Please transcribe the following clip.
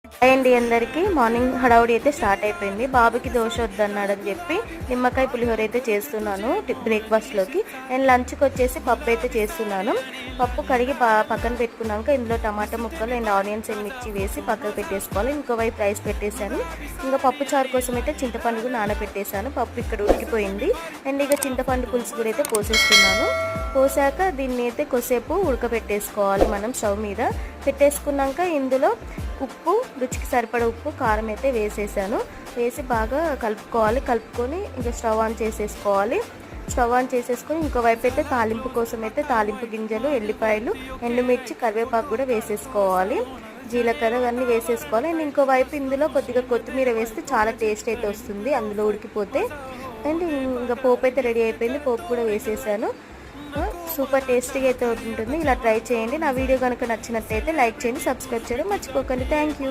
Hi అండి అందరికీ. Morning హడావుడి అయితే స్టార్ట్ అయిపోయింది. బాబుకి దోశ వద్దన్నాడని చెప్పి నిమ్మకాయ పులిహోర అయితే చేస్తున్నాను బ్రేక్ఫాస్ట్లోకి. అండ్ లంచ్కి వచ్చేసి పప్పు అయితే చేస్తున్నాను. పప్పు కడిగి పక్కన పెట్టుకున్నాక ఇందులో టమాటా ముక్కలు అండ్ ఆనియన్స్ అండ్ మిర్చి వేసి పక్కకు పెట్టేసుకోవాలి. ఇంకోవైపు రైస్ పెట్టేశాను. ఇంకా పప్పు చారు కోసం అయితే చింతపండు కూడా నానబెట్టేశాను. పప్పు ఇక్కడ ఉడికిపోయింది. అండ్ ఇక చింతపండు పులుసు కూడా అయితే పోసేస్తున్నాను. పోసాక దీన్ని అయితే కొద్దిసేపు ఉడకబెట్టేసుకోవాలి మనం స్టవ్ మీద. పెట్టేసుకున్నాక ఇందులో ఉప్పు, రుచికి సరిపడ ఉప్పు, కారం అయితే వేసేసాను. వేసి బాగా కలుపుకోవాలి. కలుపుకొని ఇంకా స్టవ్ ఆన్ చేసేసుకోవాలి. స్టవ్ ఆన్ చేసేసుకొని ఇంకోవైపు అయితే తాలింపు కోసం అయితే తాలింపు గింజలు, ఎల్లిపాయలు, ఎండుమిర్చి, కరివేపాకు కూడా వేసేసుకోవాలి. జీలకర్ర అన్నీ వేసేసుకోవాలి. అండ్ ఇంకోవైపు ఇందులో కొద్దిగా కొత్తిమీర వేస్తే చాలా టేస్ట్ అయితే వస్తుంది అందులో ఉడికిపోతే. అండ్ ఇంకా పోపు అయితే రెడీ అయిపోయింది. పోపు కూడా వేసేసాను. సూపర్ టేస్టీగా అయితే ఉంటుంది. ఇలా ట్రై చేయండి. నా వీడియో కనుక నచ్చినట్లయితే లైక్ చేయండి, సబ్స్క్రైబ్ చేయడం మర్చిపోకండి. Thank you.